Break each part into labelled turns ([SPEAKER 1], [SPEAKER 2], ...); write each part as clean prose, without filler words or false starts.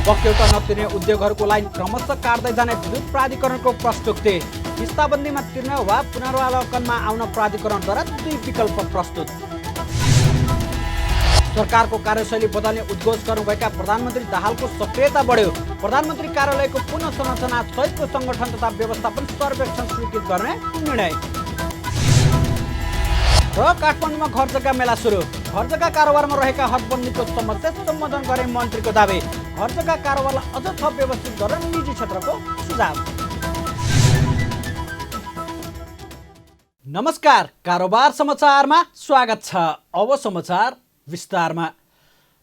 [SPEAKER 1] बक्यौता नतिर्ने उद्योगहरूको line क्रमशः काट्दै जाने विद्युत प्राधिकरणको प्रस्तुति। किस्ताबन्दीमा तिर्न वा पुनरावलोकनमा आउन प्राधिकरणद्वारा दुई विकल्प प्रस्तुत। सरकारको कार्यशैली बदल्ने उद्घोष गर्नुभएका प्रधानमन्त्री दाहालको सक्रियता बढ्यो। प्रधानमन्त्री कार्यालयको पुनः संरचना सहितको संगठन तथा व्यवस्थापन सर्वेक्षण स्वीकृत गर्ने निर्णय। र काठमाडौँमा घर जग्गा मेला सुरु। घर जग्गा कारोबारमा रहेका हदबन्दीको समस्या सम्बोधन गरे मन्त्रीको दावी। घर जग्गा कारोबारलाई अझ थप व्यवस्थित गर्न निजी क्षेत्रको सुझाव। नमस्कार, कारोबार समाचारमा स्वागत छ। अब समाचार विस्तारमा।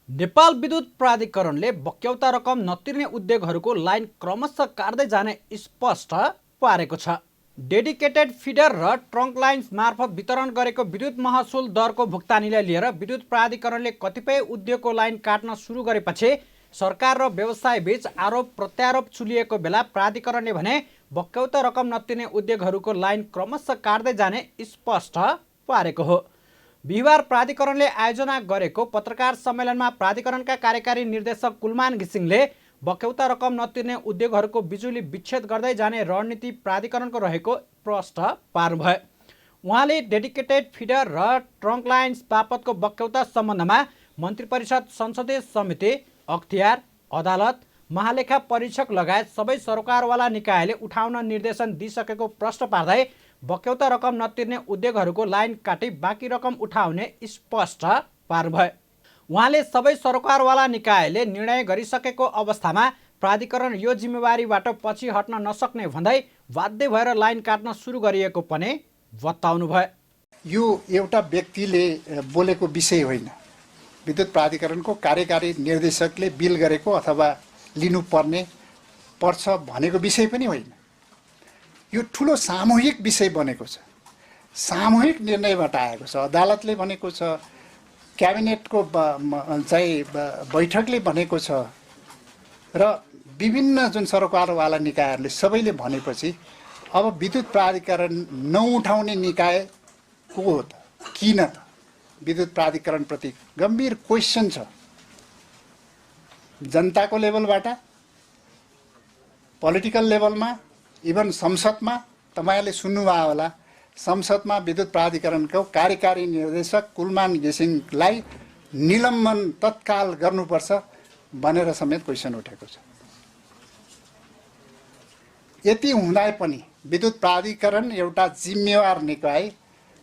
[SPEAKER 1] नेपाल विद्युत प्राधिकरणले बक्यौता रकम नतिर्ने उद्योगहरूको लाइन क्रमशः काट्दै जाने स्पष्ट पारेको छ। डेडिकेटेड फिडर र ट्रङ्क लाइन्स मार्फत वितरण गरेको विद्युत महसुल दरको भुक्तानीलाई लिएर विद्युत प्राधिकरणले कतिपय उद्योगको लाइन काट्न सुरु गरेपछि सरकार र व्यवसायबीच आरोप प्रत्यारोप चुलिएको बेला प्राधिकरणले भने बक्यौता रकम नतिर्ने उद्योगहरूको लाइन क्रमशः काट्दै जाने स्पष्ट पारेको हो। बिहिबार प्राधिकरणले आयोजना गरेको पत्रकार सम्मेलनमा प्राधिकरणका कार्यकारी निर्देशक कुलमान घिसिङले बक्यौता रकम नतिर्ने उद्योगहरूको बिजुली विच्छेद गर्दै जाने रणनीति प्राधिकरणको रहेको प्रष्ट पार्नुभयो। उहाँले डेडिकेटेड फिडर र ट्रङ्क लाइन्स बापतको बक्यौता सम्बन्धमा मन्त्री परिषद, संसदीय समिति, अख्तियार, अदालत, महालेखा परीक्षक लगायत सबै सरकारवाला निकायले उठाउन निर्देशन दिइसकेको प्रश्न पार्दै बक्यौता रकम नतिर्ने उद्योगहरूको लाइन काटी बाँकी रकम उठाउने स्पष्ट पार्नुभयो। उहाँले सबै सरकारवाला निकायले निर्णय गरिसकेको अवस्थामा प्राधिकरण यो जिम्मेवारीबाट पछि हट्न नसक्ने भन्दै बाध्य भएर लाइन काट्न सुरु गरिएको पनि बताउनुभयो।
[SPEAKER 2] यो एउटा व्यक्तिले बोलेको विषय होइन। विद्युत प्राधिकरणको कार्यकारी निर्देशकले बिल गरेको अथवा पर्छ भनेको विषय पनि होइन। यो ठुलो सामूहिक विषय बनेको छ, सामूहिक निर्णयबाट आएको छ। अदालतले भनेको छ, क्याबिनेटको बैठकले भनेको छ र विभिन्न जुन सरकारवाला निकायहरूले सबैले भनेपछि अब विद्युत प्राधिकरण नउठाउने निकाय को हो त? किन त? विद्युत प्राधिकरणप्रति गम्भीर क्वेसन छ। जनताको लेभलबाट, पोलिटिकल लेभलमा, इभन संसदमा तपाईँहरूले सुन्नुभयो होला, संसदमा विद्युत प्राधिकरणको कार्यकारी निर्देशक कुलमान घिसिङलाई निलम्बन तत्काल गर्नुपर्छ भनेर समेत क्वेसन उठेको छ। यति हुँदा पनि विद्युत प्राधिकरण एउटा जिम्मेवार निकाय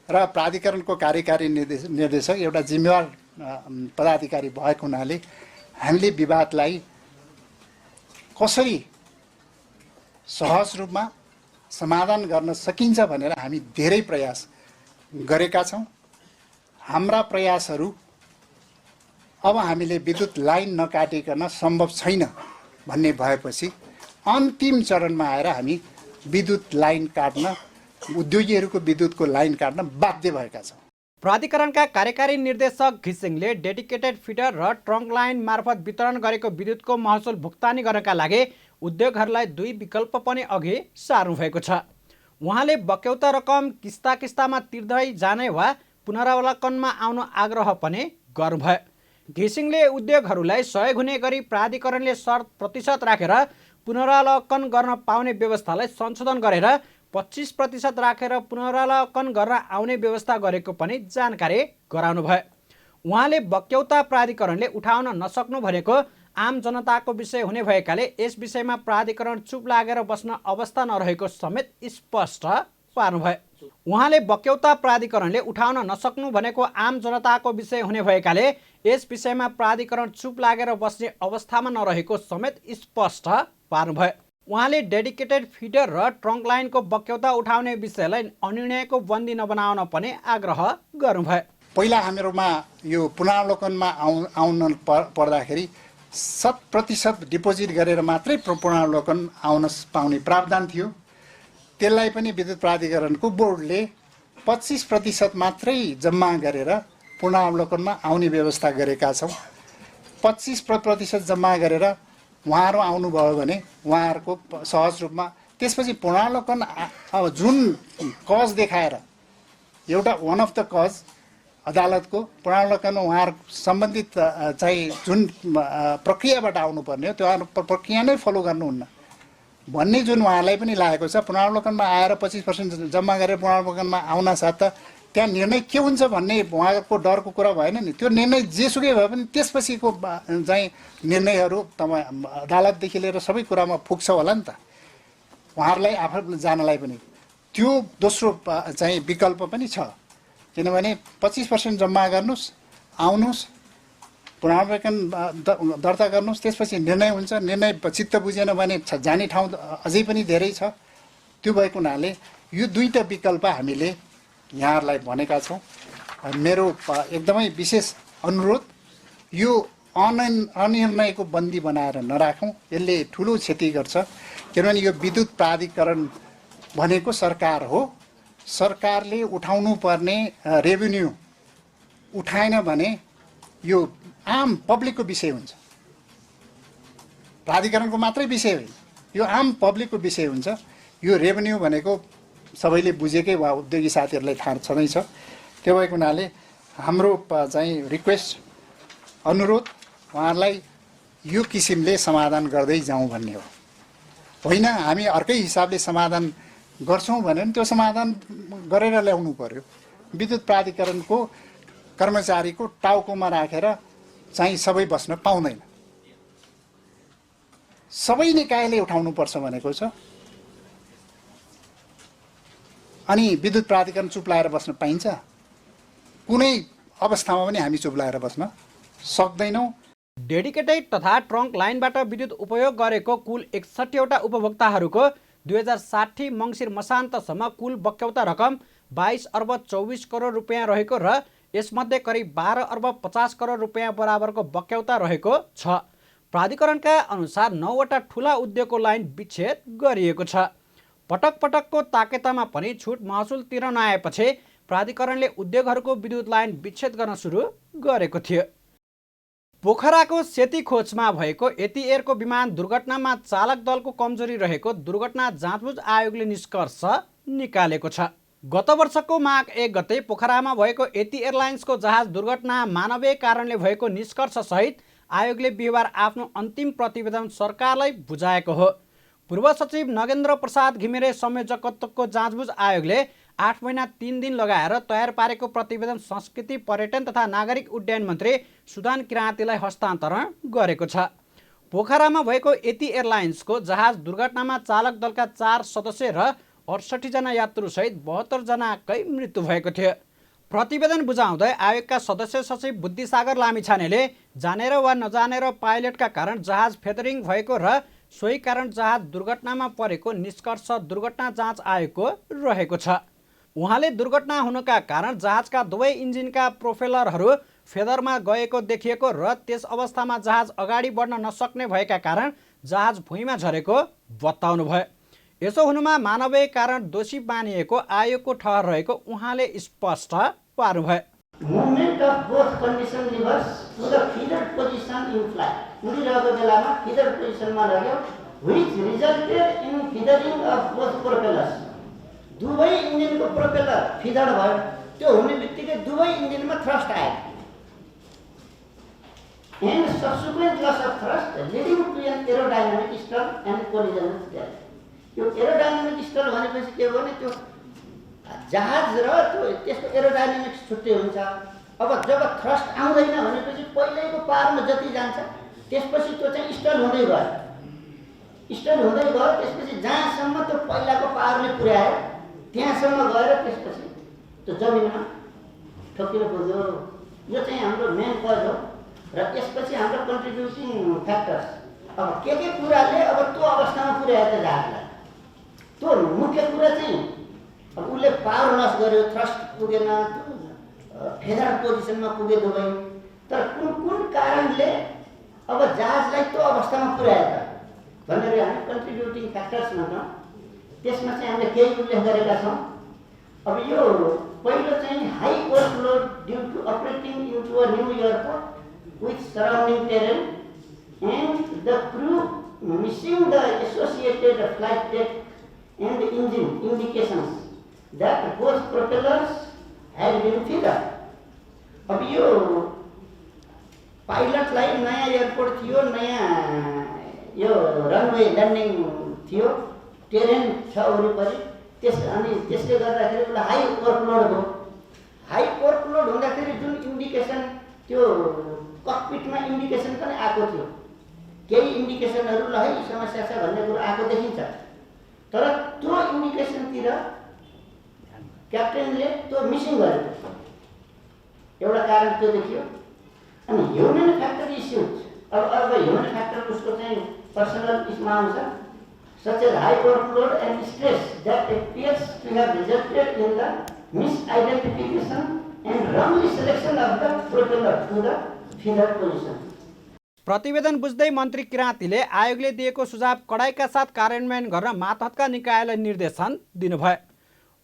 [SPEAKER 2] र प्राधिकरणको कार्यकारी निर्देशक एउटा जिम्मेवार पदाधिकारी भएको हुनाले हामीले विवादलाई कसरी सहज रूपमा समाधान गर्न सकिन्छ भनेर हामी धेरै प्रयास गरेका छौँ। हाम्रा प्रयासहरू अब हामीले विद्युत लाइन नकाटिकन सम्भव छैन भन्ने भएपछि अन्तिम चरणमा आएर हामी विद्युत लाइन काट्न, उद्योगीहरूको विद्युतको लाइन काट्न बाध्य भएका छौँ।
[SPEAKER 1] प्राधिकरणका कार्यकारी निर्देशक घिसिङले डेडिकेटेड फिडर र ट्रङ्क लाइन मार्फत वितरण गरेको विद्युतको महसुल भुक्तानी गर्नका लागि उद्योगहरूलाई दुई विकल्प पनि अघि सार्नु भएको छ। उहाँले बक्यौता रकम किस्तामा तिर्दै जाने वा पुनरावलोकनमा आउन आग्रह पनि गर्नुभयो। घिसिङले उद्योगहरूलाई सहयोग हुने गरी प्राधिकरणले शर्त प्रतिशत राखेर पुनरावलोकन गर्न पाउने व्यवस्थालाई संशोधन गरेर 25% राखेर पुनरावलोकन गर्न आउने व्यवस्था गरेको पनि जानकारी गराउनुभयो। उहाँले बक्यौता प्राधिकरणले उठाउन नसक्नु भनेको आम जनताको विषय हुने भएकाले यस विषयमा प्राधिकरण चुप लागेर बस्न अवस्था नरहेको समेत स्पष्ट पार्नुभयो। उहाँले बक्यौता प्राधिकरणले उठाउन नसक्नु भनेको आम जनताको विषय हुने भएकाले यस विषयमा प्राधिकरण चुप लागेर बस्ने अवस्थामा नरहेको समेत स्पष्ट पार्नुभयो। उहाँले डेडिकेटेड फिडर र ट्रङ्क लाइनको बक्यौता उठाउने विषयलाई अनिर्णयको बन्दी नबनाउन पनि आग्रह गर्नुभयो।
[SPEAKER 2] पहिला हामीहरूमा यो पुनरावलोकनमा आउन पर्दाखेरि 100% डिपोजिट गरेर मात्रै पुनरावलोकन आउन पाउने प्रावधान थियो। त्यसलाई पनि विद्युत प्राधिकरणको बोर्डले 25% मात्रै जम्मा गरेर पुनरावलोकनमा आउने व्यवस्था गरेका छौँ। 25% जम्मा गरेर उहाँहरू आउनुभयो भने उहाँहरूको सहज रूपमा त्यसपछि पुनरावलोकन अब जुन कज देखाएर एउटा वान अफ द कज अदालतको पुनरावलोकनमा उहाँहरू सम्बन्धित चाहिँ जुन प्रक्रियाबाट आउनुपर्ने हो त्यो प्रक्रिया नै फलो गर्नुहुन्न भन्ने जुन उहाँलाई पनि लागेको छ। पुनरावलोकनमा आएर 25% जम्मा गरेर पुनरावलोकनमा आउन साथ त त्यहाँ निर्णय के हुन्छ भन्ने उहाँको डरको कुरा भएन नि। त्यो निर्णय जेसुकै भए पनि त्यसपछिको चाहिँ निर्णयहरू तपाईँ अदालतदेखि लिएर सबै कुरामा पुग्छ होला नि त। उहाँहरूलाई आफूले जानलाई पनि त्यो दोस्रो चाहिँ विकल्प पनि छ, किनभने 25% जम्मा गर्नुहोस्, आउनुहोस्, पुनरावलोकन दर्ता गर्नुहोस्, त्यसपछि निर्णय हुन्छ। निर्णय चित्त बुझेन भने जाने ठाउँ अझै पनि धेरै छ। त्यो भएको हुनाले यो दुईटा विकल्प हामीले यहाँहरूलाई भनेका छौँ। मेरो एकदमै विशेष अनुरोध, यो अनिर्णयको बन्दी बनाएर नराखौँ, यसले ठुलो क्षति गर्छ। किनभने यो विद्युत प्राधिकरण भनेको सरकार हो, सरकारले उठाउनु पर्ने रेभिन्यू उठाएन भने यो आम पब्लिकको विषय हुन्छ। प्राधिकरणको मात्रै विषय होइन, यो आम पब्लिकको विषय हुन्छ। यो रेभिन्यू भनेको सबैले बुझेकै वा उद्योगी साथीहरूलाई थाहा छँदैछ। त्यो भएको हुनाले हाम्रो चाहिँ रिक्वेस्ट, अनुरोध उहाँहरूलाई यो किसिमले समाधान गर्दै जाउँ भन्ने हो। होइन हामी अर्कै हिसाबले समाधान गर्छौँ भने त्यो समाधान गरेर ल्याउनु पर्यो। विद्युत प्राधिकरणको कर्मचारीको टाउकोमा राखेर चाहिँ सबै बस्न पाउँदैन। सबै निकायले उठाउनुपर्छ भनेको छ। अनि विद्युत प्राधिकरण चुप लाएर बस्न पाइन्छ? कुनै अवस्थामा पनि हामी चुप लाएर बस्न सक्दैनौँ।
[SPEAKER 1] डेडिकेटेड तथा ट्रङ्क लाइनबाट विद्युत उपयोग गरेको कुल 61वटा उपभोक्ताहरूको 2060 मङ्सिर मसान्तसम्म कुल बक्यौता रकम 22 अर्ब 24 करोड रुपियाँ रहेको र यसमध्ये करिब 12 अर्ब 50 करोड रुपियाँ बराबरको बक्यौता रहेको छ। प्राधिकरणका अनुसार 9वटा ठुला उद्योगको लाइन विच्छेद गरिएको छ। पटक पटकको ताकेतामा पनि छुट महसुल तिर्न नआएपछि प्राधिकरणले उद्योगहरूको विद्युत लाइन विच्छेद गर्न सुरु गरेको थियो। पोखराको सेतीखोचमा भएको एतिएरको विमान दुर्घटनामा चालक दलको कमजोरी रहेको दुर्घटना जाँचबुझ आयोगले निष्कर्ष निकालेको छ। गत वर्षको माघ 1 गते पोखरामा भएको एति एयरलाइन्सको जहाज दुर्घटना मानवीय कारणले भएको निष्कर्षसहित आयोगले बिहिबार आफ्नो अन्तिम प्रतिवेदन सरकारलाई बुझाएको हो। पूर्व सचिव नगेन्द्र प्रसाद घिमिरे संयोजकत्वको जाँचबुझ आयोगले 8 महिना 3 दिन लगाएर तयार पारेको प्रतिवेदन संस्कृति, पर्यटन तथा नागरिक उड्डयन मन्त्री सुदान किराँतीलाई हस्तान्तरण गरेको छ। पोखरामा भएको एति एयरलाइन्सको जहाज दुर्घटनामा चालक दलका 4 सदस्य र 68 जना यात्रुसहित 72 जनाकै मृत्यु भएको थियो। प्रतिवेदन बुझाउँदै आयोगका सदस्य सचिव बुद्धिसागर लामिछानेले जानेर वा नजानेर पाइलटका कारण जहाज फेदरिङ भएको र सोही कारण जहाज दुर्घटनामा परेको निष्कर्ष दुर्घटना जाँच आयोगको रहेको छ। उहाँले दुर्घटना हुनका कारण जहाजका दुवै इन्जिनका प्रोपेलरहरू फेदरमा गएको देखिएको र त्यस अवस्थामा जहाज अगाडि बढ्न नसक्ने भएका कारण जहाज भुइँमा झरेको बताउनुभयो। यसो हुनुमा मानवीय कारण दोषी मानिएको आयोगको ठहर रहेको उहाँले स्पष्ट पार्नुभयो।
[SPEAKER 3] Movement of both condition levers to the feeder position in flight. उडिरहेको बेलामा feeder positionमा लाग्यो, which resulted in feathering of both propellers. दुवै इन्जिनको प्रोपेलर फिदर भयो। त्यो हुने बित्तिकै दुवै इन्जिनमा थ्रस्ट आयो। And subsequent loss of thrust leading to an aerodynamic stall and collision with death. यो एरोडाइनामिक स्टल भनेपछि के हो भने त्यो जहाज र त्यो त्यसको एरोडाइनामिक्स छुट्टै हुन्छ। अब जब थ्रस्ट आउँदैन भनेपछि पहिल्यैको पावरमा जति जान्छ त्यसपछि त्यो चाहिँ स्टल हुँदै गयो। स्टल हुँदै गयो, त्यसपछि जहाँसम्म त्यो पहिलाको पावरले पुर्यायो त्यहाँसम्म गएर त्यसपछि त्यो जमिनमा ठोकिन पुग्यो। यो चाहिँ हाम्रो मेन कज हो र यसपछि हाम्रो कन्ट्रिब्युटिङ फ्याक्टर्स अब के कुराले अब त्यो अवस्थामा पुर्यायो त जहाजलाई। त्यो मुख्य कुरा चाहिँ अब उसले पावर लस गर्यो, थ्रस्ट पुगेन, फेदर पोजिसनमा पुगे दुवै। तर कुन कारणले अब जहाजलाई त्यो अवस्थामा पुर्यायो त भनेर हामी कन्ट्रिब्युटिङ फ्याक्टर्स भन्छौँ। त्यसमा चाहिँ हामीले केही उल्लेख गरेका छौँ। अब यो पहिलो चाहिँ high workload due to operating into a new airport with surrounding terrain and the crew missing the associated flight deck and the engine indications that both propellers had been feathered. अब यो पाइलटलाई नयाँ एयरपोर्ट थियो, नयाँ यो runway landing थियो, terrain छ वरिपरि, अनि त्यसले गर्दाखेरि उसलाई हाई वर्कलोड भयो। हाई वर्कलोड हुँदाखेरि जुन इन्डिकेसन त्यो ककपिटमा इन्डिकेसन पनि आएको थियो, केही इन्डिकेसनहरू ल है समस्या छ भन्ने कुरो आएको देखिन्छ, तर त्यो इन्डिकेसनतिर क्याप्टेनले त्यो मिसिङ गरेको एउटा कारण त्यो देखियो। अनि ह्युमन फ्याक्टर इस्युज, अब ह्युमन फ्याक्टर उसको चाहिँ पर्सनल इसमा आउँछ, such as high workload and stress that appears to have resulted in the misidentification and wrongly selection of the propeller to the feeder position.
[SPEAKER 1] प्रतिवेदन बुझ्दै मन्त्री किराँतीले आयोगले दिएको सुझाव कडाइका साथ कार्यान्वयन गर्न मातहतका निकायलाई निर्देशन दिनुभयो।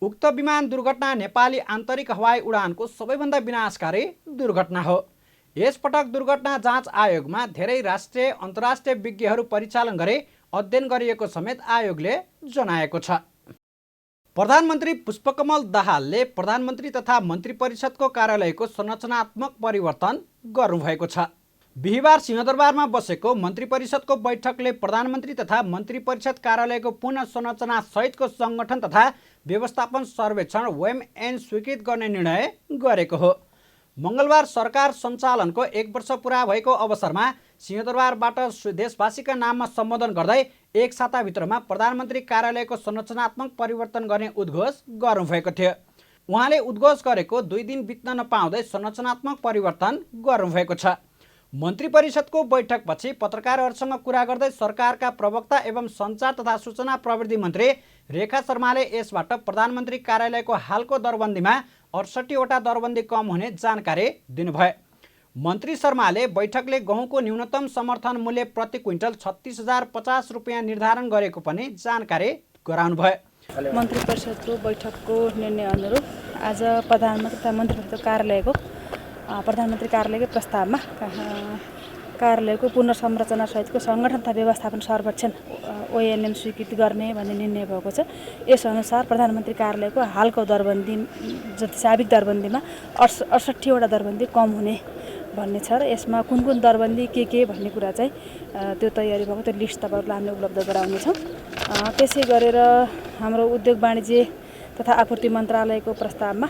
[SPEAKER 1] उक्त विमान दुर्घटना नेपाली आन्तरिक हवाई उडानको सबैभन्दा विनाशकारी दुर्घटना हो। यसपटक दुर्घटना जाँच आयोगमा धेरै राष्ट्रिय अन्तर्राष्ट्रिय विज्ञहरू परिचालन गरे अध्ययन गरिएको समेत आयोगले जनाएको छ। प्रधानमन्त्री पुष्पकमल दाहालले प्रधानमन्त्री तथा मन्त्री परिषदको कार्यालयको संरचनात्मक परिवर्तन गर्नुभएको छ। बिहिबार सिंहदरबारमा बसेको मन्त्री परिषदको बैठकले प्रधानमन्त्री तथा मन्त्री परिषद कार्यालयको पुनः संरचना सहितको सङ्गठन तथा व्यवस्थापन सर्वेक्षण WMN स्वीकृत गर्ने निर्णय गरेको हो। मङ्गलबार सरकार सञ्चालनको 1 वर्ष पुरा भएको अवसरमा सिंहदरबारबाट देशवासीका नाममा सम्बोधन गर्दै एक साताभित्रमा प्रधानमन्त्री कार्यालयको संरचनात्मक परिवर्तन गर्ने उद्घोष गर्नुभएको थियो। उहाँले उद्घोष गरेको 2 दिन बित्न नपाउँदै संरचनात्मक परिवर्तन गर्नुभएको छ। मन्त्री परिषदको बैठकपछि पत्रकारहरूसँग कुरा गर्दै सरकारका प्रवक्ता एवं सञ्चार तथा सूचना प्रविधि मन्त्री रेखा शर्माले यसबाट प्रधानमन्त्री कार्यालयको हालको दरबन्दीमा 68वटा दरबन्दी कम हुने जानकारी दिनुभयो। मन्त्री शर्माले बैठकले गहुँको न्यूनतम समर्थन मूल्य प्रति क्विन्टल 36,050 रुपियाँ निर्धारण गरेको पनि जानकारी गराउनुभयो।
[SPEAKER 4] मन्त्री परिषदको बैठकको निर्णय अनुरूप आज प्रधानमन्त्री तथा मन्त्री परिषद कार्यालयको प्रधानमन्त्री कार्यालयकै प्रस्तावमा कार्यालयको पुनर्संरचना सहितको सङ्गठन तथा व्यवस्थापन सर्वेक्षण ONM स्वीकृत गर्ने भन्ने निर्णय भएको छ। यसअनुसार प्रधानमन्त्री कार्यालयको हालको दरबन्दी जति साबिक दरबन्दीमा 68वटा दरबन्दी कम हुने भन्ने छ र यसमा कुन कुन दरबन्दी के भन्ने कुरा चाहिँ त्यो तयारी भएको त्यो लिस्ट तपाईँहरूलाई हामीले उपलब्ध गराउनेछौँ। त्यसै गरेर हाम्रो उद्योग वाणिज्य तथा आपूर्ति मन्त्रालयको प्रस्तावमा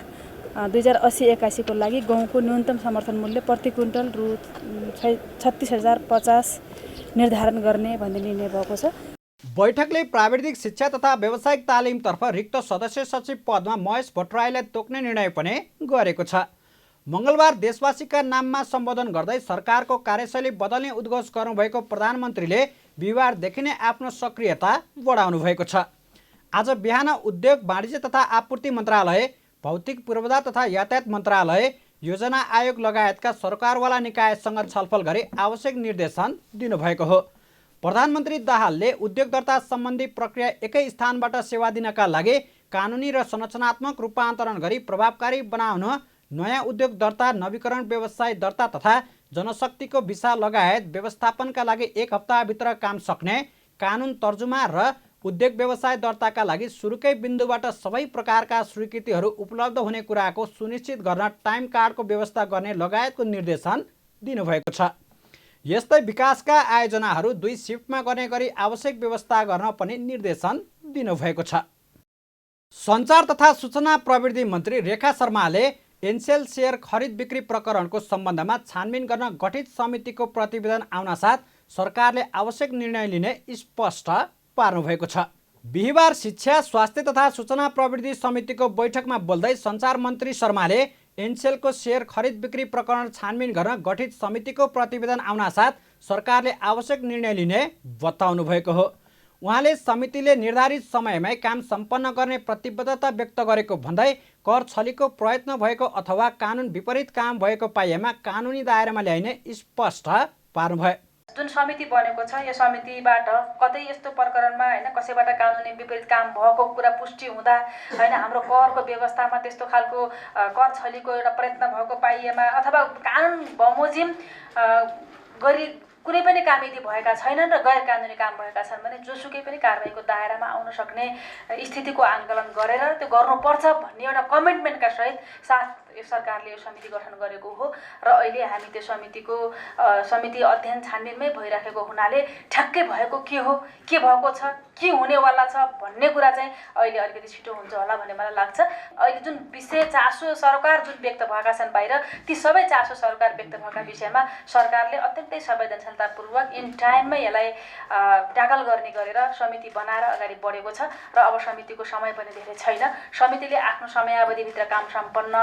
[SPEAKER 4] 2080-81 को लागि गहुँको न्यूनतम समर्थन मूल्य प्रति क्विन्टल रु 36,050 निर्धारण गर्ने भन्ने निर्णय भएको छ।
[SPEAKER 1] बैठकले प्राविधिक शिक्षा तथा व्यावसायिक तालिमतर्फ रिक्त सदस्य सचिव पदमा महेश भट्टराईलाई तोक्ने निर्णय पनि गरेको छ। मङ्गलबार देशवासीका नाममा सम्बोधन गर्दै सरकारको कार्यशैली बदल्ने उद्घोष गर्नुभएको प्रधानमन्त्रीले बिहिबारदेखि नै आफ्नो सक्रियता बढाउनु भएको छ। आज बिहान उद्योग वाणिज्य तथा आपूर्ति मन्त्रालय, भौतिक पूर्वाधार तथा यातायात मन्त्रालय, योजना आयोग लगायतका सरकारवाला निकायसँग छलफल गरी आवश्यक निर्देशन दिनुभएको हो। प्रधानमन्त्री दाहालले उद्योग दर्ता सम्बन्धी प्रक्रिया एकै स्थानबाट सेवा दिनका लागि कानुनी र संरचनात्मक रूपान्तरण गरी प्रभावकारी बनाउन, नयाँ उद्योग दर्ता, नवीकरण व्यवसाय दर्ता तथा जनशक्तिको भिसा लगायत व्यवस्थापनका लागि 1 हप्ताभित्र काम सक्ने, कानुन तर्जुमा र उद्योग व्यवसाय दर्ताका लागि सुरुकै बिन्दुबाट सबै प्रकारका स्वीकृतिहरू उपलब्ध हुने कुराको सुनिश्चित गर्न टाइम कार्डको व्यवस्था गर्ने लगायतको निर्देशन दिनुभएको छ। यस्तै विकासका आयोजनाहरू 2 शिफ्टमा गर्ने गरी आवश्यक व्यवस्था गर्न पनि निर्देशन दिनुभएको छ। सञ्चार तथा सूचना प्रविधि मन्त्री रेखा शर्माले एनसेल सेयर खरिद बिक्री प्रकरणको सम्बन्धमा छानबिन गर्न गठित समितिको प्रतिवेदन आउनासाथ सरकारले आवश्यक निर्णय लिने स्पष्ट पार्नुभएको छ। बिहिबार शिक्षा, स्वास्थ्य तथा सूचना प्रविधि समितिको बैठकमा बोल्दै सञ्चार मन्त्री शर्माले एनसेलको सेयर खरिद बिक्री प्रकरण छानबिन गर्न गठित समितिको प्रतिवेदन आउनासाथ सरकारले आवश्यक निर्णय लिने बताउनु भएको हो। उहाँले समितिले निर्धारित समयमै काम सम्पन्न गर्ने प्रतिबद्धता व्यक्त गरेको भन्दै कर छलीको प्रयत्न भएको अथवा कानुन विपरीत काम भएको पाइएमा कानुनी दायरामा ल्याइने स्पष्ट पार्नुभयो।
[SPEAKER 4] जुन समिति बनेको छ यो समितिबाट कतै यस्तो प्रकरणमा हैन कसैबाट कानुनी विपरीत काम भएको कुरा पुष्टि हुँदा हैन हाम्रो करको व्यवस्थामा त्यस्तो खालको कर छलीको एउटा प्रयत्न भएको पाइएमा अथवा कानुन बमोजिम गरी कुनै पनि काम यदि भएका छैनन् र गैर कानुनी काम भएका छन् भने जोसुकै पनि कारबाहीको दायरामा आउन सक्ने स्थितिको आकलन गरेर त्यो गर्नुपर्छ भन्ने एउटा कमिटमेन्टका साथ यो सरकारले यो समिति गठन गरेको हो र अहिले हामी त्यो समिति अध्ययन छानबिनमै भइराखेको हुनाले ठ्याक्कै भएको के हो, के भएको छ, के हुनेवाला छ भन्ने कुरा चाहिँ अहिले अलिकति छिटो हुन्छ होला भन्ने मलाई लाग्छ। अहिले जुन विषय चासो सरकार जुन व्यक्त भएका छन् बाहिर, ती सबै चासो सरकार व्यक्त भएका विषयमा सरकारले अत्यन्तै संवेदनशीलतापूर्वक इन टाइममै यसलाई ट्याकल गर्ने गरेर समिति बनाएर अगाडि बढेको छ र अब समितिको समय पनि धेरै छैन। समितिले आफ्नो समयावधिभित्र काम सम्पन्न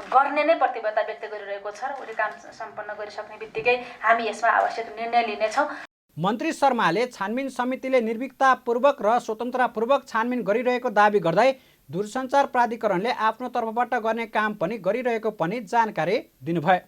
[SPEAKER 4] गर्ने नै प्रतिबद्धता व्यक्त गरिरहेको छ र उसले काम सम्पन्न गरिसक्ने बित्तिकै हामी यसमा आवश्यक निर्णय लिनेछौँ।
[SPEAKER 1] मन्त्री शर्माले छानबिन समितिले निर्भीकतापूर्वक र स्वतन्त्रतापूर्वक छानबिन गरिरहेको दाबी गर्दै दूरसञ्चार प्राधिकरणले आफ्नो तर्फबाट गर्ने काम पनि गरिरहेको पनि जानकारी दिनुभयो।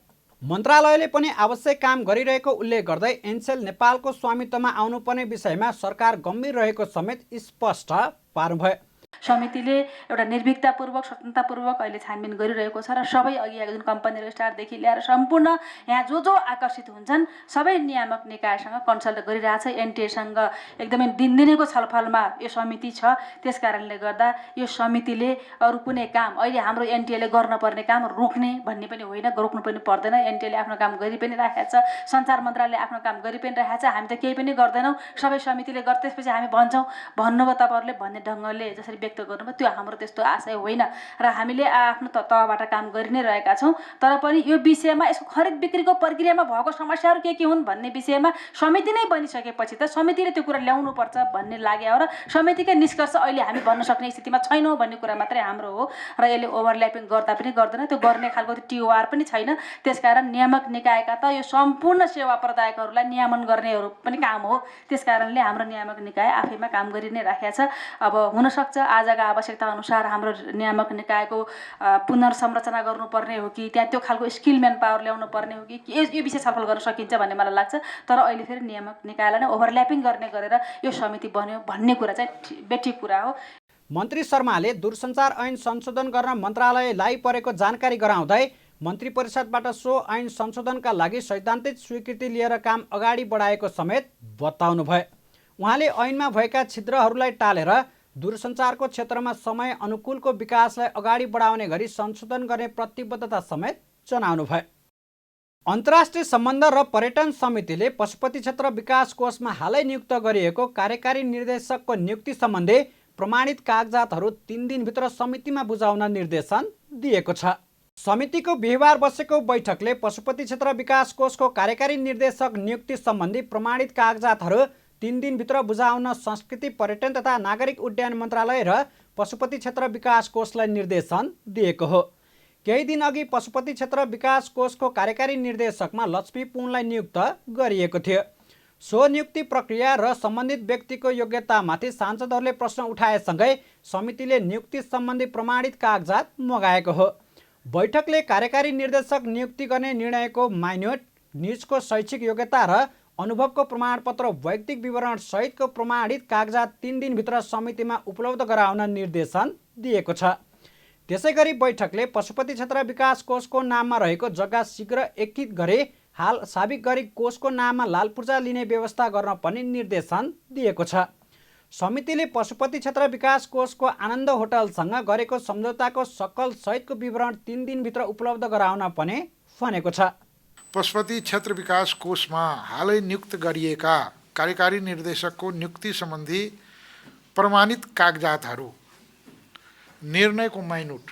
[SPEAKER 1] मन्त्रालयले पनि आवश्यक काम गरिरहेको उल्लेख गर्दै एनसेल नेपालको स्वामित्वमा आउनुपर्ने विषयमा सरकार गम्भीर रहेको समेत स्पष्ट पार्नुभयो।
[SPEAKER 4] समितिले एउटा निर्भीकतापूर्वक स्वतन्त्रतापूर्वक अहिले छानबिन गरिरहेको छ र सबै अघि आएको जुन कम्पनी रजिस्ट्रारदेखि लिएर सम्पूर्ण यहाँ जो आकर्षित हुन्छन् सबै नियामक निकायसँग कन्सल्ट गरिरहेछ। एनटिएसँग एकदमै दिनदिनैको छलफलमा यो समिति छ। त्यस कारणले गर्दा यो समितिले अरू कुनै काम अहिले हाम्रो एनटिएले गर्नुपर्ने काम रोक्ने भन्ने पनि होइन, रोक्नु पनि पर्दैन। एनटिएले आफ्नो काम गरि पनि राखेको छ, सञ्चार मन्त्रालयले आफ्नो काम गरि पनि राखेको छ। हामी त केही पनि गर्दैनौँ, सबै समितिले गर् त्यसपछि हामी भन्छौँ भन्नुभयो तपाईँहरूले भन्ने ढङ्गले जसरी व्यक्त गर्नुभयो त्यो हाम्रो त्यस्तो आशय होइन र हामीले आफ्नो तहबाट काम गरि नै रहेका छौँ। तर पनि यो विषयमा यसको खरिद बिक्रीको प्रक्रियामा भएको समस्याहरू के हुन् भन्ने विषयमा समिति नै बनिसकेपछि त समितिले त्यो कुरा ल्याउनुपर्छ भन्ने लाग्यो र समितिकै निष्कर्ष अहिले हामी भन्न सक्ने स्थितिमा छैनौँ भन्ने कुरा मात्रै हाम्रो हो र यसले ओभरल्यापिङ गर्दा पनि गर्दैन, त्यो गर्ने खालको टिओआर पनि छैन। त्यसकारण नियामक निकायका त यो सम्पूर्ण सेवा प्रदायकहरूलाई नियमन गर्नेहरू पनि काम हो। त्यसकारणले हाम्रो नियामक निकाय आफैमा काम गरि नै राखेको छ। अब हुनसक्छ आजका आवश्यकता अनुसार हाम्रो नियामक निकायको पुनर्संरचना गर्नुपर्ने हो कि त्यहाँ त्यो खालको स्किल म्यान पावर ल्याउनु पर्ने हो कि यो विषय छलफल गर्न सकिन्छ भन्ने मलाई लाग्छ। तर अहिले फेरि नियामक निकायलाई नै ओभरल्यापिङ गर्ने गरेर यो समिति बन्यो भन्ने कुरा चाहिँ बेठिक कुरा हो।
[SPEAKER 1] मन्त्री शर्माले दूरसञ्चार ऐन संशोधन गर्न मन्त्रालयलाई परेको जानकारी गराउँदै मन्त्री परिषदबाट सो ऐन संशोधनका लागि सैद्धान्तिक स्वीकृति लिएर काम अगाडि बढाएको समेत बताउनुभयो। उहाँले ऐनमा भएका छिद्रहरूलाई टालेर दूरसञ्चारको क्षेत्रमा समय अनुकूलको विकासलाई अगाडि बढाउने गरी संशोधन गर्ने प्रतिबद्धता समेत जनाउनुभयो। अन्तर्राष्ट्रिय सम्बन्ध र पर्यटन समितिले पशुपति क्षेत्र विकास कोषमा हालै नियुक्त गरिएको कार्यकारी निर्देशकको नियुक्ति सम्बन्धी प्रमाणित कागजातहरू 3 दिनभित्र समितिमा बुझाउन निर्देशन दिएको छ। समितिको बिहिबार बसेको बैठकले पशुपति क्षेत्र विकास कोषको कार्यकारी निर्देशक नियुक्ति सम्बन्धी प्रमाणित कागजातहरू 3 दिनभित्र बुझाउन संस्कृति पर्यटन तथा नागरिक उड्डयन मन्त्रालय र पशुपति क्षेत्र विकास कोषलाई निर्देशन दिएको हो। केही दिन अघि पशुपति क्षेत्र विकास कोषको कार्यकारी निर्देशकमा लक्ष्मी पुनलाई नियुक्त गरिएको थियो। सो नियुक्ति प्रक्रिया र सम्बन्धित व्यक्तिको योग्यतामाथि सांसदहरूले प्रश्न उठाएसँगै समितिले नियुक्ति सम्बन्धी प्रमाणित कागजात मगाएको हो। बैठकले कार्यकारी निर्देशक नियुक्ति गर्ने निर्णयको माइन्युट, निजको शैक्षिक योग्यता र अनुभवको प्रमाणपत्र, वैयक्तिक विवरण सहितको प्रमाणित कागजात 3 दिनभित्र समितिमा उपलब्ध गराउन निर्देशन दिएको छ। त्यसैगरी बैठकले पशुपति क्षेत्र विकास कोषको नाममा रहेको जग्गा शीघ्र एकीकृत गरी हाल साबिक गरी कोषको नाममा लाल पूर्जा लिने व्यवस्था गर्न पनि निर्देशन दिएको छ। समितिले पशुपति क्षेत्र विकास कोषको आनन्द होटलसँग गरेको सम्झौताको सकल सहितको विवरण 3 दिनभित्र उपलब्ध गराउन पनि भनेको छ।
[SPEAKER 5] पशुपति क्षेत्र विकास कोषमा हालै नियुक्त गरिएका कार्यकारी निर्देशकको नियुक्ति सम्बन्धी प्रमाणित कागजातहरू, निर्णयको माइनुट,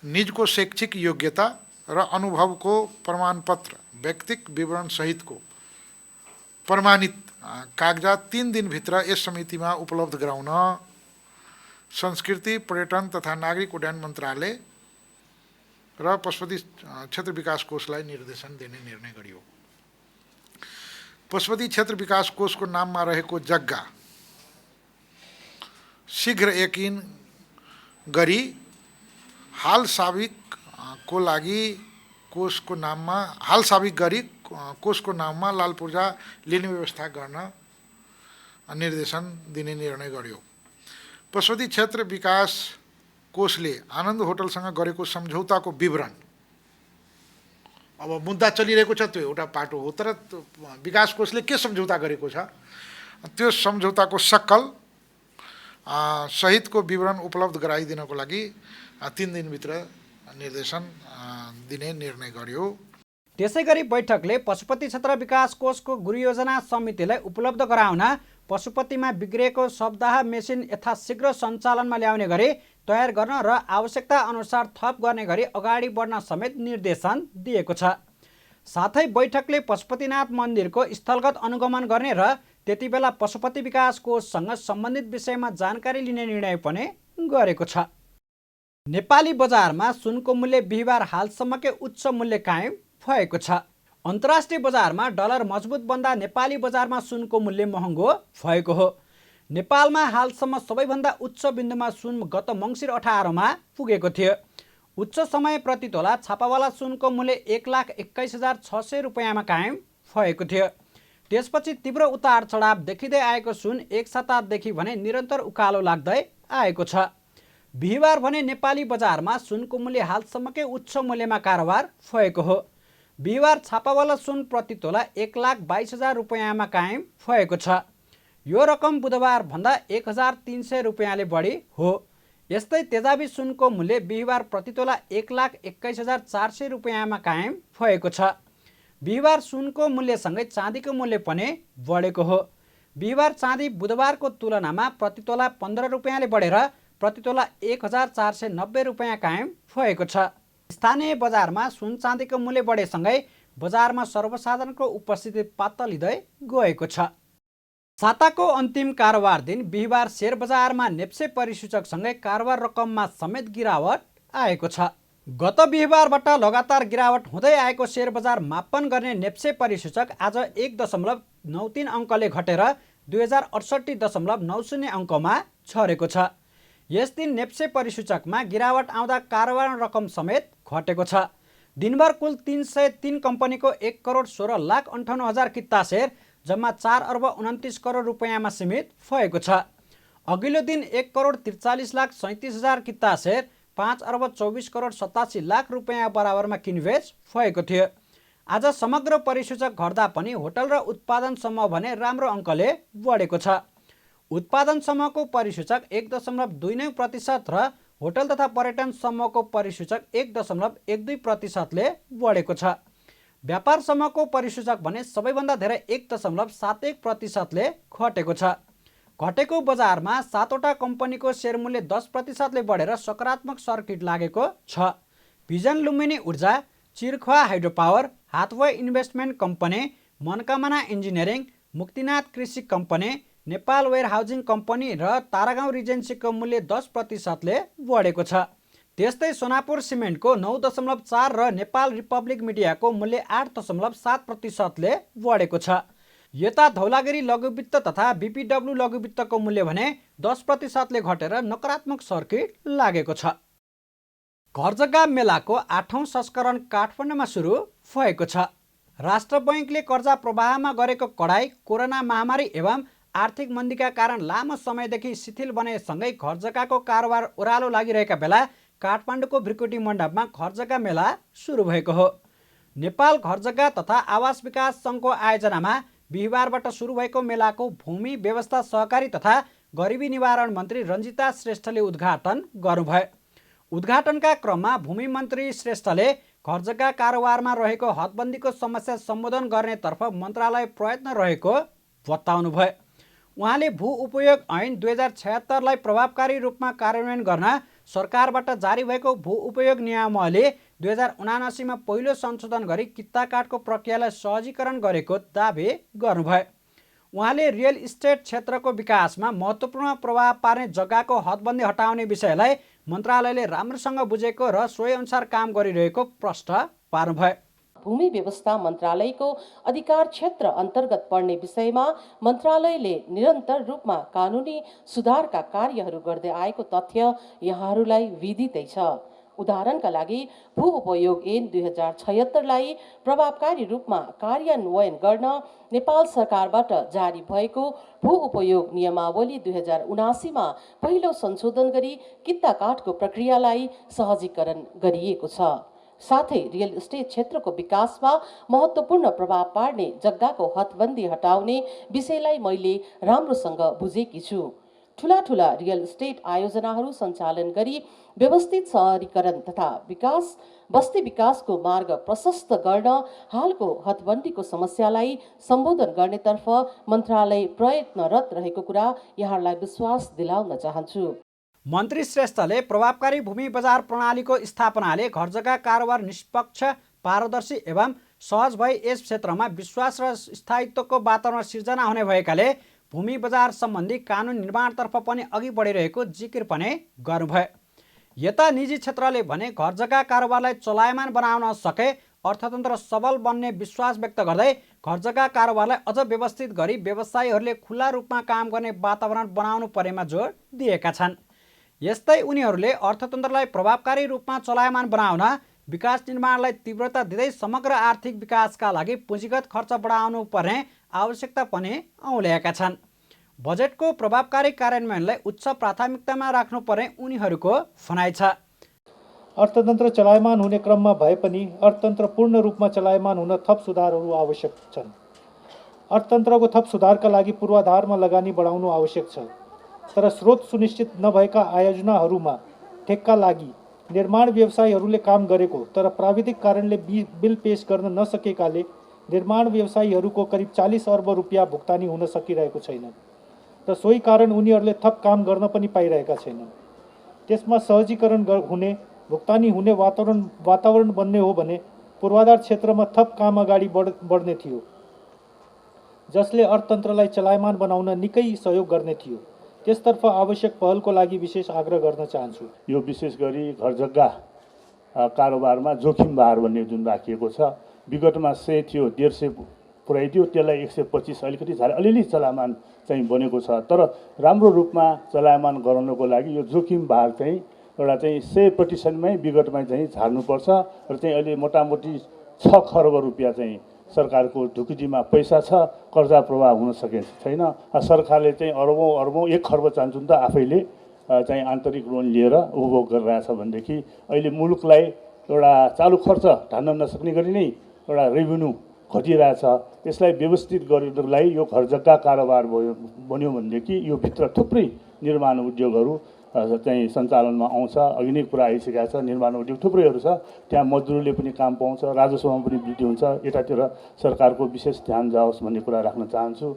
[SPEAKER 5] निजको शैक्षिक योग्यता र अनुभवको प्रमाणपत्र, व्यक्तिक विवरण सहितको प्रमाणित कागजात 3 दिनभित्र यस समितिमा उपलब्ध गराउन संस्कृति पर्यटन तथा नागरिक उड्डयन मन्त्रालय र पशुपति क्षेत्र विकास कोषलाई निर्देशन दिने निर्णय गरियो। पशुपति क्षेत्र विकास कोषको नाममा रहेको जग्गा शीघ्र यकिन गरी हाल साबिकको लागि कोषको नाममा कोषको नाममा लाल पूर्जा लिने व्यवस्था गर्न निर्देशन दिने निर्णय गर्यो। पशुपति क्षेत्र विकास कोषले आनन्द होटलसँग गरेको सम्झौताको विवरण अब मुद्दा चलिरहेको छ त्यो एउटा पाटो हो, तर विकास कोषले के सम्झौता गरेको छ त्यो सम्झौताको सक्कल सहितको विवरण उपलब्ध गराइदिनको लागि 3 दिनभित्र निर्देशन दिने निर्णय गर्यो।
[SPEAKER 1] त्यसैगरी बैठकले पशुपति क्षेत्र विकास कोषको गृहयोजना समितिलाई उपलब्ध गराउन पशुपतिमा बिग्रिएको शवदाह मेसिन यथाशीघ्र सञ्चालनमा ल्याउने गरी तयार गर्न र आवश्यकता अनुसार थप गर्ने गरी अगाडि बढ्न समेत निर्देशन दिएको छ। साथै बैठकले पशुपतिनाथ मन्दिरको स्थलगत अनुगमन गर्ने र त्यति बेला पशुपति विकास कोषसँग सम्बन्धित विषयमा जानकारी लिने निर्णय पनि गरेको छ। नेपाली बजारमा सुनको मूल्य बिहिबार हालसम्मकै उच्च मूल्य कायम भएको छ। अन्तर्राष्ट्रिय बजारमा डलर मजबुत बन्दा नेपाली बजारमा सुनको मूल्य महँगो भएको हो। नेपालमा हालसम्म सबैभन्दा उच्च बिन्दुमा सुन गत मङ्सिर 18 पुगेको थियो। उच्च समय प्रति तोला छापावाला सुनको मूल्य 1,21,600 रुपियाँमा कायम भएको थियो। त्यसपछि तीव्र उतार चढाव देखिँदै आएको सुन एक सप्ताहदेखि भने निरन्तर उकालो लाग्दै आएको छ। बिहिबार भने नेपाली बजारमा सुनको मूल्य हालसम्मकै उच्च मूल्यमा कारोबार भएको हो। बिहिबार छापावाला सुन प्रति तोला 1,22,000 रुपियाँमा कायम भएको छ। यो रकम बुधबार भन्दा 1,300 रुपियाँले बढी हो। यस्तै तेजाबी सुनको मूल्य बिहिबार प्रति तोला 1,21,400 रुपियाँमा कायम भएको छ। बिहिबार सुनको मूल्यसँगै चाँदीको मूल्य पनि बढेको हो। बिहिबार चाँदी बुधबारको तुलनामा प्रति तोला 15 रुपियाँले बढेर प्रति तोला 1,490 रुपियाँ कायम भएको छ। स्थानीय बजारमा सुन चाँदीको मूल्य बढेसँगै बजारमा सर्वसाधारणको उपस्थिति पातलिँदै गएको छ। साताको अन्तिम कारोबार दिन बिहिबार शेयर बजारमा नेप्से परिसूचकसँगै कारोबार रकममा समेत गिरावट आएको छ। गत बिहिबारबाट लगातार गिरावट हुँदै आएको शेयर बजार मापन गर्ने नेप्से परिसूचक आज 1.93 अङ्कले घटेर 2068.90 अङ्कमा झरेको छ। यस दिन नेप्से परिसूचकमा गिरावट आउँदा कारोबार रकम समेत घटेको छ। दिनभर कुल 303 कम्पनीको 1,16,58,000 किता शेयर जम्मा 4,29 करोड रुपियाँमा सीमित भएको छ। अघिल्लो दिन 1,43,37,000 किता शेयर 5,24,87,00,000 रुपियाँ बराबरमा किनबेच भएको थियो। आज समग्र परिसूचक घट्दा पनि होटल र उत्पादन समूह भने राम्रो अङ्कले बढेको छ। उत्पादन समूहको परिसूचक 1.29% र होटल तथा पर्यटन समूहको परिसूचक 1.12%ले बढेको छ। व्यापार समूहको परिसूचक भने सबैभन्दा धेरै 1.71%ले घटेको छ। घटेको बजारमा 7वटा कम्पनीको सेयर मूल्य 10%ले बढेर सकारात्मक सर्किट लागेको छ। भिजन लुम्बिनी ऊर्जा, Chirkhuwa hydro power, Hathway investment company, Manakamana engineering, Muktinath कृषि company, Nepal warehousing company र तारागाउँ रिजेन्सीको मूल्य 10%ले बढेको छ। त्यस्तै सोनापुर सिमेन्टको 9.4 र नेपाल रिपब्लिक मिडियाको मूल्य 8.7%ले बढेको छ। यता धौलागिरी लघुवित्त तथा बीपीडब्ल्यू लघुवित्तको मूल्य भने 10%ले घटेर नकारात्मक सर्किट लागेको छ। घर जग्गा मेलाको 8औं संस्करण काठमाडौँमा सुरु भएको छ। राष्ट्र बैङ्कले कर्जा प्रवाहमा गरेको कडाई कोरोना महामारी एवं आर्थिक मन्दीका कारण लामो समयदेखि शिथिल बनेसँगै घर जग्गाको कारोबार ओह्रालो लागिरहेका बेला काठमाडौँको भृकुटी मण्डपमा घर जग्गा मेला सुरु भएको हो। नेपाल घर जग्गा तथा आवास विकास सङ्घको आयोजनामा बिहिबारबाट सुरु भएको मेलाको भूमि व्यवस्था सहकारी तथा गरिबी निवारण मन्त्री रञ्जिता श्रेष्ठले उद्घाटन गर्नुभयो। उद्घाटनका क्रममा भूमि मन्त्री श्रेष्ठले घर जग्गा कारोबारमा रहेको हदबन्दीको समस्या सम्बोधन गर्नेतर्फ मन्त्रालय प्रयत्न रहेको बताउनुभयो। उहाँले भू उपयोग ऐन 2076लाई प्रभावकारी रूपमा कार्यान्वयन गर्न सरकारबाट जारी भएको भू उपयोग नियमावली 2079मा पहिलो संशोधन गरी कित्ता काठको प्रक्रियालाई सहजीकरण गरेको दावी गर्नुभयो। उहाँले रियल इस्टेट क्षेत्रको विकासमा महत्त्वपूर्ण प्रभाव पार्ने जग्गाको हदबन्दी हटाउने विषयलाई मन्त्रालयले राम्रोसँग बुझेको र सोही अनुसार काम गरिरहेको प्रश्न पार्नुभयो।
[SPEAKER 6] भूमि व्यवस्था मन्त्रालयको अधिकार क्षेत्र अन्तर्गत पर्ने विषयमा मन्त्रालयले निरन्तर रूपमा कानुनी सुधारका कार्यहरू गर्दै आएको तथ्य यहाँहरूलाई विदितै छ। उदाहरणका लागि भू उपयोग ऐन 2076लाई प्रभावकारी रूपमा कार्यान्वयन गर्न नेपाल सरकारबाट जारी भएको भू उपयोग नियमावली 2079मा पहिलो संशोधन गरी कित्ता काठको प्रक्रियालाई सहजीकरण गरिएको छ। साथै रियल इस्टेट क्षेत्रको विकासमा महत्त्वपूर्ण प्रभाव पार्ने जग्गाको हदबन्दी हटाउने विषयलाई मैले राम्रोसँग बुझेकी छु। ठूला ठूला रियल इस्टेट आयोजनाहरू सञ्चालन गरी व्यवस्थित सहरीकरण तथा बस्ती विकासको मार्ग प्रशस्त गर्न हालको हदबन्दीको समस्यालाई सम्बोधन गर्नेतर्फ मन्त्रालय प्रयत्नरत रहेको कुरा यहाँलाई विश्वास दिलाउन चाहन्छु।
[SPEAKER 1] मन्त्री श्रेष्ठले प्रभावकारी भूमि बजार प्रणालीको स्थापनाले घर जग्गा कारोबार निष्पक्ष, पारदर्शी एवं सहज भई यस क्षेत्रमा विश्वास र स्थायित्वको वातावरण सिर्जना हुने भएकाले भूमि बजार सम्बन्धी कानुन निर्माणतर्फ पनि अघि बढिरहेको जिकिर पनि गर्नुभयो। यता निजी क्षेत्रले भने घर जग्गा कारोबारलाई चलायमान बनाउन सके अर्थतन्त्र सबल बन्ने विश्वास व्यक्त गर्दै घर जग्गा कारोबारलाई अझ व्यवस्थित गरी व्यवसायीहरूले खुला रूपमा काम गर्ने वातावरण बनाउनु परेमा जोड दिएका छन्। यस्तै उनीहरूले अर्थतन्त्रलाई प्रभावकारी रूपमा चलायमान बनाउन विकास निर्माणलाई तीव्रता दिँदै समग्र आर्थिक विकासका लागि पुँजीगत खर्च बढाउनु पर्ने आवश्यकता पनि औल्याएका छन्। बजेटको प्रभावकारी कार्यान्वयनलाई उच्च प्राथमिकतामा राख्नुपर्ने उनीहरूको भनाइ छ।
[SPEAKER 7] अर्थतन्त्र चलायमान हुने क्रममा भए पनि अर्थतन्त्र पूर्ण रूपमा चलायमान हुन थप सुधारहरू आवश्यक छन्। अर्थतन्त्रको थप सुधारका लागि पूर्वाधारमा लगानी बढाउनु आवश्यक छ। तर स्रोत सुनिश्चित नभएका आयोजनाहरूमा ठेक्का लागि निर्माण व्यवसायीहरूले काम गरेको तर प्राविधिक कारणले बिल पेश गर्न नसकेकाले निर्माण व्यवसायीहरूको करिब 40 अर्ब रुपियाँ भुक्तानी हुन सकिरहेको छैन र सोही कारण उनीहरूले थप काम गर्न पनि पाइरहेका छैनन्। त्यसमा सहजीकरण हुने, भुक्तानी हुने वातावरण बन्ने हो भने पूर्वाधार क्षेत्रमा थप काम अगाडि बढ्ने थियो, जसले अर्थतन्त्रलाई चलायमान बनाउन निकै सहयोग गर्ने थियो। त्यसतर्फ आवश्यक पहलको लागि विशेष आग्रह गर्न चाहन्छु।
[SPEAKER 8] यो विशेष गरी घर जग्गा कारोबारमा जोखिम भार भन्ने जुन राखिएको छ, विगतमा 100 थियो, 150 पुर्याइदियो, त्यसलाई 125 अलिकति झाले अलिअलि चलायमान चाहिँ बनेको छ। तर राम्रो रूपमा चलायमान गराउनको लागि यो जोखिम भार चाहिँ एउटा चाहिँ 100% विगतमा चाहिँ झार्नुपर्छ र चाहिँ अहिले मोटामोटी 6 खर्ब रुपियाँ चाहिँ सरकारको ढुकुटीमा पैसा छ, कर्जा प्रवाह हुन सकेको छैन। सरकारले चाहिँ अरबौँ 1 खर्ब चाहन्छन् त आफैले चाहिँ आन्तरिक लोन लिएर उपभोग गरिरहेछ भनेदेखि अहिले मुलुकलाई एउटा चालु खर्च धान्न नसक्ने गरी नै एउटा रेभिन्यू घटिरहेछ। यसलाई व्यवस्थित गर्नको लागि यो घर जग्गा कारोबार बन्यो भनेदेखि यो भित्र थुप्रै निर्माण उद्योगहरू चाहिँ सञ्चालनमा आउँछ। अघि नै कुरा आइसकेको छ, निर्माण उद्योग थुप्रैहरू छ, त्यहाँ मजदुरले पनि काम पाउँछ, राजस्वमा पनि वृद्धि हुन्छ। यतातिर सरकारको विशेष ध्यान जाओस् भन्ने कुरा राख्न चाहन्छु।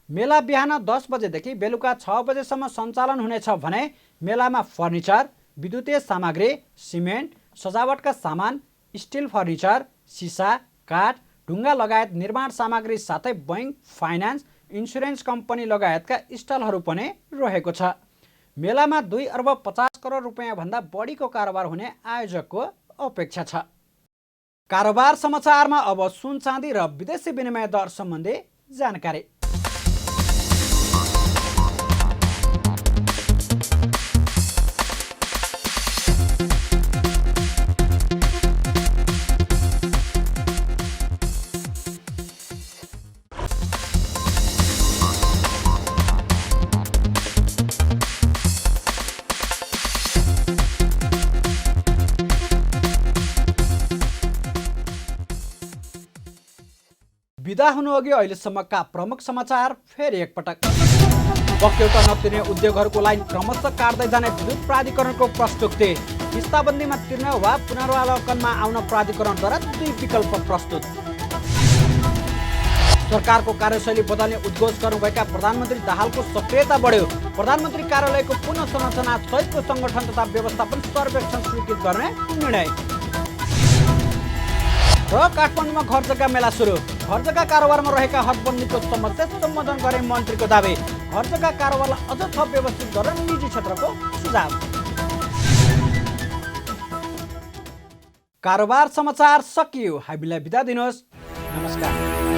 [SPEAKER 1] मेला बिहान 10 बजेदेखि बेलुका 6 बजेसम्म सञ्चालन हुनेछ भने मेलामा फर्निचर, विद्युतीय सामग्री, सिमेन्ट, सजावटका सामान, स्टिल फर्निचर, सिसा, काठ, ढुङ्गा लगायत निर्माण सामग्री साथै बैंक, फाइनान्स, इन्सुरेन्स कम्पनी लगायतका स्टलहरू पनि रहेको छ। मेलामा 2 अर्ब 50 करोड रुपियाँ भन्दा बढीको कारोबार हुने आयोजकको अपेक्षा छ। कारोबार समाचारमा अब सुन चाँदी र विदेशी विनिमय दर सम्बन्धी जानकारी। बिदा हुनुअघि अहिलेसम्मका प्रमुख समाचार फेरि एकपटक। बक्यौटा नतिर्ने उद्योगहरूको लाइन क्रमशः काट्दै जाने विद्युत प्राधिकरणको प्रस्तुति। किस्ताबन्दीमा तिर्न वा पुनरावलोकनमा आउन प्राधिकरणद्वारा 2 विकल्प प्रस्तुत। सरकारको कार्यशैली बदल्ने उद्घोष गर्नुभएका प्रधानमन्त्री दाहालको सक्रियता बढ्यो। प्रधानमन्त्री कार्यालयको पुनः संरचना सहितको सङ्गठन तथा व्यवस्थापन सर्वेक्षण स्वीकृत गर्ने निर्णय। र काठमाडौँमा घर जग्गा मेला सुरु। घर जग्गा कारोबारमा रहेका हदबन्दीको समस्या सम्बोधन गरे मन्त्रीको दावी। घर जग्गा कारोबारलाई अझ थप व्यवस्थित गर्न निजी क्षेत्रको सुझाव। कारोबार समाचार सकियो। हामीलाई बिदा दिनुहोस्। नमस्कार।